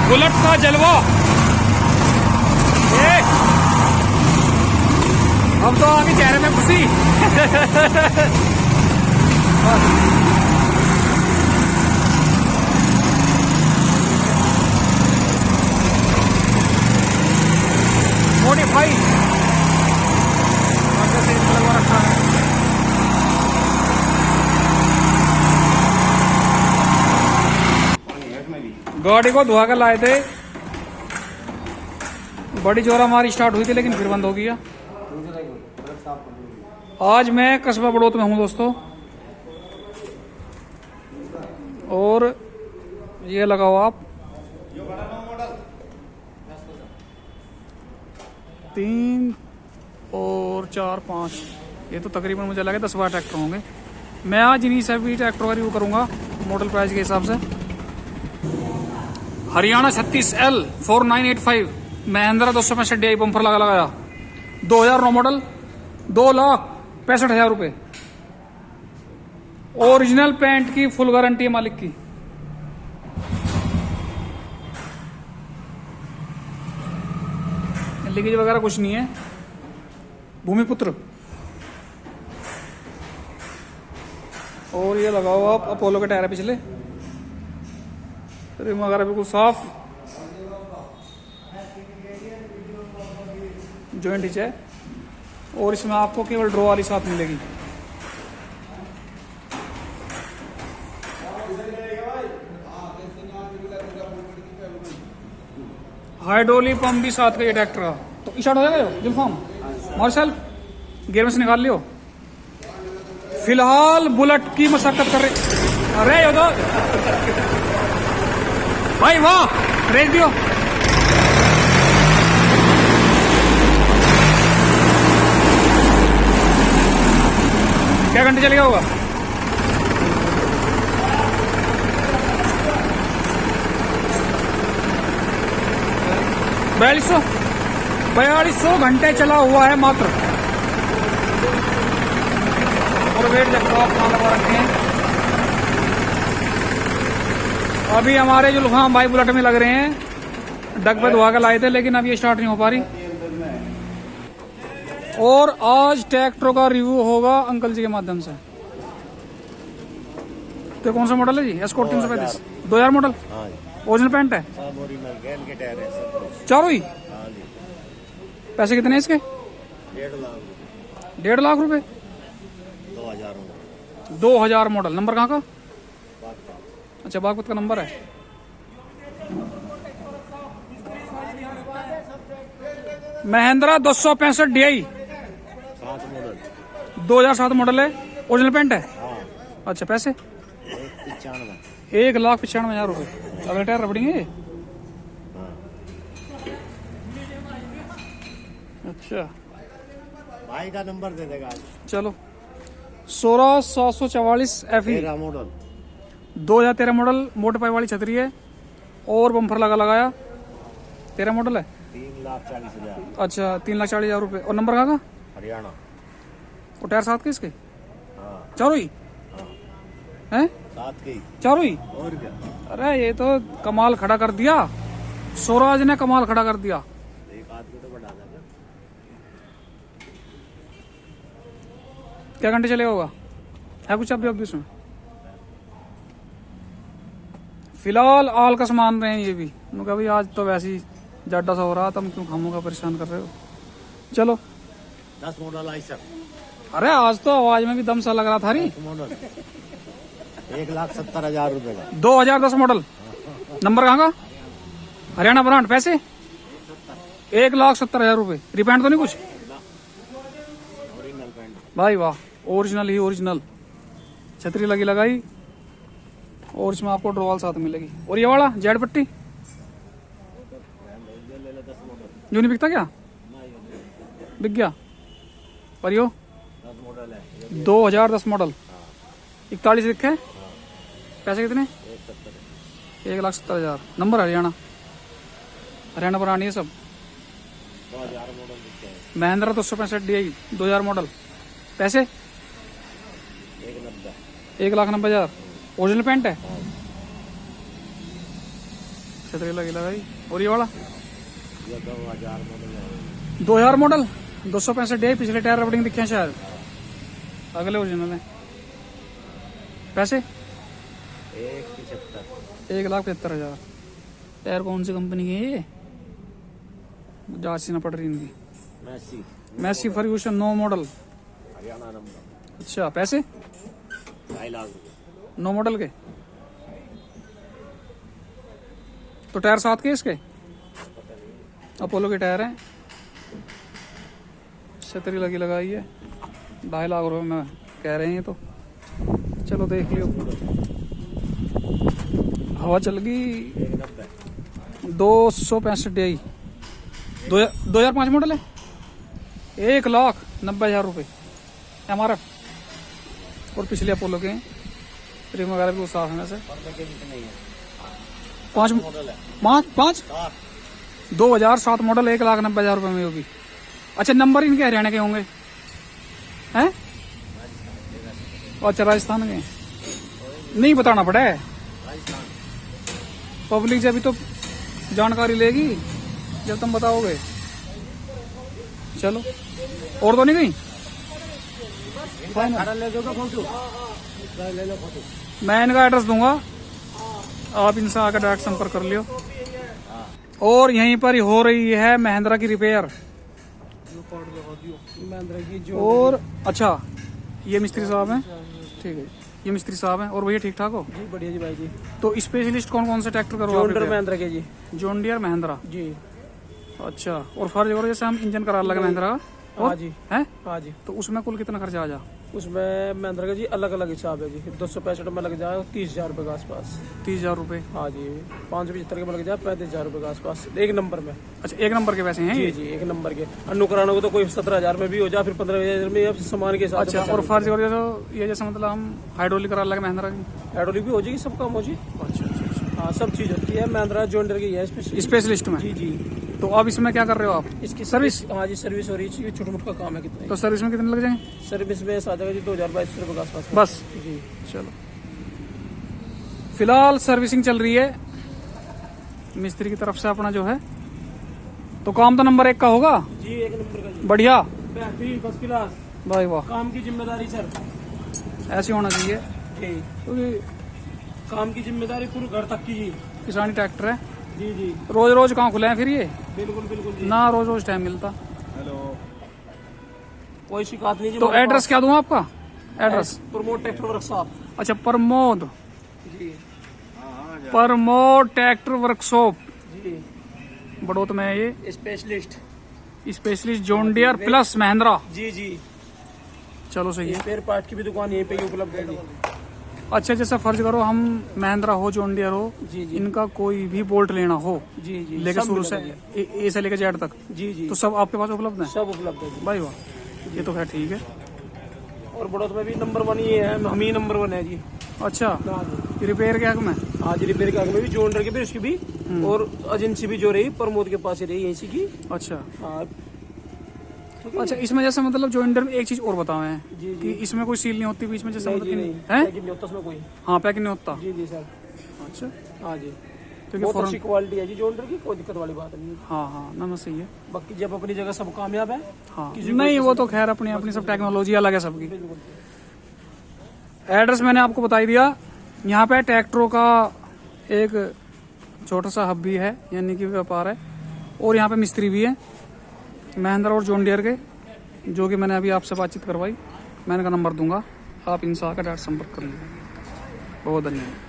Bullet का जलवा। अब तो आगे चेहरे में खुशी। मॉडिफाई लगवा रखा है। गाड़ी को धुआ कर लाए थे, बड़ी जोरा हमारी स्टार्ट हुई थी लेकिन फिर बंद हो गया। आज मैं कस्बा बड़ौत में हूँ दोस्तों, और ये लगाओ आप 3 और 4 5, ये तो तकरीबन मुझे लगे 10-12 ट्रैक्टर होंगे। मैं आज इन्हीं सभी ट्रैक्टर का रिव्यू करूंगा मॉडल प्राइस के हिसाब से। Haryana 36L 4985 Mahindra 265 DI bumper लगाया 2009 मॉडल, 2,65,000 रुपये। ओरिजिनल पेंट की फुल गारंटी है मालिक की। लीकेज वगैरह कुछ नहीं है। भूमिपुत्र। और ये लगाओ आप अपोलो के टायर है पिछले, रिम वगैरह बिल्कुल साफ, जॉइंट हिच है। और इसमें आपको केवल ड्रॉ वाली साथ मिलेगी। हाइड्रोलिक पंप भी साथ का ये ट्रैक्टर का। तो स्टार्ट हो जाएगा जुल्फाम मार्शल, गियर में से निकाल लियो। फिलहाल बुलेट की मशक्कत कर रहे। अरे यो तो भाई वाह, रेस दियो। क्या घंटे चलेगा होगा? बयालीस सौ घंटे चला हुआ है मात्र। और वेट देखो आप कहाँ लगा रखे हैं। अभी हमारे जो जुल्फाम भाई बुलेट में लग रहे हैं, डग पे धुआ के लाए थे लेकिन अब ये स्टार्ट नहीं हो पा रही। और आज ट्रैक्टर का रिव्यू होगा अंकल जी के माध्यम से। तो कौन सा मॉडल है जी? Escort 335 2000 model. ओरिजिनल पेंट है, चारों ही। पैसे कितने हैं इसके? 1.5 लाख रुपए। 2000 मॉडल। नंबर कहाँ का? अच्छा, बागपत का नंबर है। महिंद्रा 265 DI 2007 मॉडल है। ओरिजिनल पेंट है। अच्छा, पैसे 1,95,000 रुपए। अगले टायर रबड़ेंगे। अच्छा, भाई का नंबर दे देगा। चलो 16744 FE मॉडल 2013 मॉडल। मोटे पाई वाली छतरी है और बम्पर लगाया। 13 मॉडल है। 3,40,000। अच्छा, 3,40,000 रुपए। और नंबर कहाँ का? हरियाणा। और टायर साथ के इसके? हाँ। चारों ही हैं? साथ के चारों ही। और क्या? अरे ये तो कमाल खड़ा कर दिया, स्वराज ने कमाल खड़ा कर दिया। एक आदमी तो बढ़ा देगा। क्या घंटे चलेगा होगा? है कुछ अब इसमें? फिलहाल आलकस मान रहे हैं ये भी। उन्होंने कहा भाई आज तो वैसे ही जाडा सा हो रहा, तुम क्यों हमों का परेशान कर रहे हो। चलो 10 मॉडल आई सर। अरे आज तो आवाज में भी दम सा लग रहा था। नहीं, मॉडल 1,70,000 रुपए का। 2010 मॉडल। नंबर कहाँ का? हरियाणा ब्रांड। पैसे 1,70,000 रुपए। रिपेंट तो नहीं कुछ? ओरिजिनल पेंट भाई वाह, ओरिजिनल ही ओरिजिनल। छतरी लगी लगाई और इसमें आपको ड्रॉल साथ मिलेगी। और ये वाला जेड पट्टी जो नहीं बिकता क्या? बिक गया पर यो 10 मॉडल है। 2010 मॉडल 41 लिखे है। पैसे कितने? 1,70,000। नंबर हरियाणा ब्रांड ये सब। 2000 मॉडल दिखते हैं। Mahindra 265 DI 2000 model. पैसे 1,90,000। 1,90,000। ओरिजिनल पेंट है। छतरी लगी लगाई। और ये वाला ये 2000 मॉडल है। 2000 मॉडल 265 DI, पिछले टायर रबड़िंग दिखे हैं शायद, अगले ओरिजिनल है। पैसे 1,75,000। टायर कौन सी कंपनी की है ये, जांचना पड़ रही इनकी। Massey Ferguson 9 model, Haryana number. अच्छा पैसे 2.5 लाख रुपए। 9 मॉडल के। तो टायर 7 के इसके, अपोलो के टायर हैं। छतरी लगी लगाई है, 2.5 लाख रुपए में कह रहे हैं। तो चलो देख लियो, हवा चल गई। 265 DI 2005 मॉडल है, 1,90,000 रुपये MRF। और पिछले अपोलो के रिम वगैरह भी साफ है से। 5 2007 मॉडल 1,90,000 रुपये में होगी। अच्छा नंबर इनके हरियाणा के होंगे हैं? अच्छा राजस्थान के नहीं बताना पड़े, पब्लिक जब भी तो जानकारी लेगी जब तुम बताओगे। चलो और तो नहीं गई, मैं इनका एड्रेस दूंगा, आप इनसे आकर डायरेक्ट संपर्क कर लियो। और यहीं पर ही हो रही है महिंद्रा की रिपेयर। और अच्छा ये मिस्त्री साहब हैं, ठीक है ये मिस्त्री साहब हैं। और भैया ठीक ठाक हो जी? बढ़िया जी भाई जी। तो स्पेशलिस्ट कौन कौन से ट्रैक्टर करो? जॉन डियर महिंद्रा के जी। जॉन डियर महिंद्रा जी। अच्छा। और फर्ज और जैसे हम इंजन करा लगे महिंद्रा का, हाँ जी है हाँ जी। तो उसमें कुल कितना खर्चा आ जा? उसमें महिंद्रा का जी अलग अलग हिसाब है जी। 265 में लग जाए 30,000 रुपये के आसपास। 30,000 रुपये। हाँ जी। 575 में लग जाए 35,000 रुपये के आसपास, एक नंबर में। अच्छा एक नंबर के पैसे हैं जी ये? जी एक नंबर के। अनुकरण को तो कोई 17,000 में भी हो जाए, फिर 15,000 में, अब सामान के हिसाब से। अच्छा। और फर्ज और जैसे ये जैसे मतलब हम हाइड्रोलिक करा लगे महिंद्रा की? हाइड्रोलिक भी हो जाएगी, सब काम हो जी। अच्छा हाँ सब चीज़ होती है महिंद्रा जॉन डियर की है स्पेशलिस्ट में। जी जी। तो अब इसमें क्या कर रहे हो आप? इसकी सर्विस? हाँ जी सर्विस हो रही है, छोटा मोटा काम है कितना। तो सर्विस में कितने लग जाएंगे? सर्विस में आ जाएगा जी 2,022 रुपये के आसपास बस। जी। चलो फिलहाल सर्विसिंग चल रही है मिस्त्री की तरफ से अपना जो है, तो काम तो नंबर 1 का होगा जी, एक नंबर का जी। बढ़िया बेहतरीन फर्स्ट क्लास। भाई वाह, काम की जिम्मेदारी सर ऐसे होना चाहिए जी। क्योंकि काम की जिम्मेदारी पूरे घर तक की जी। किसानी ट्रैक्टर है, जी जी रोज रोज कहाँ खुले हैं फिर ये? बिल्कुल बिल्कुल जी। ना रोज रोज टाइम मिलता। कोई शिकायत नहीं जी। तो एड्रेस क्या दूं आपका? Address Pramod tractor workshop. अच्छा प्रमोद, जी प्रमोद ट्रैक्टर वर्कशॉप जी। बड़ौत में है ये। Specialist John Deere plus Mahindra. जी जी। चलो सही है। स्पेयर पार्ट की भी दुकान यहीं पे ही उपलब्ध है जी। अच्छा जैसा फर्ज करो हम महिंद्रा हो जॉन डियर हो, जी जी इनका कोई भी बोल्ट लेना हो जी जी। लेकर सब शुरू से मिलेगा ए से लेकर जेड तक, जी जी तो सब आपके पास उपलब्ध है? सब उपलब्ध है जी। भाई वाह, ये तो खैर ठीक है। और बड़ौत में भी नंबर 1 ये है, हम ही नंबर 1 है जी। अच्छा हाँ जी। रिपेयर के हक में? आज रिपेयर के आगे में भी जॉन डियर की भी, उसकी भी। और एजेंसी भी जो रही प्रमोद के पास ही रही यहीं की। अच्छा हाँ अच्छा। इसमें जैसे मतलब जॉन डियर में एक चीज और बताओ है जी कि जी। इसमें कोई सील नहीं होती बीच में जैसे नहीं मतलब जी नहीं, है? पैकिंग नहीं होता उसमें कोई। हाँ पैकिंग नहीं होता। जी जी सर। अच्छा हाँ जी। क्योंकि बहुत फौरन अच्छी क्वालिटी है जी जॉन डियर की, कोई दिक्कत वाली बात नहीं है। हाँ हाँ ना सही है। बाकी जब अपनी जगह सब कामयाब है। हाँ किसी को नहीं वो तो खैर अपनी अपनी सब टेक्नोलॉजी अलग है सबकी। बिल्कुल। एड्रेस मैंने आपको बता दिया। यहाँ पे ट्रैक्टरों का एक छोटा सा हब भी है, यानी कि व्यापार है। और यहाँ पे मिस्त्री भी है महिंद्रा और जॉन डियर के, जो कि मैंने अभी आपसे बातचीत करवाई। मैंने का नंबर दूंगा, आप इनसे आकर डायरेक्ट संपर्क कर लीजिए। बहुत धन्यवाद।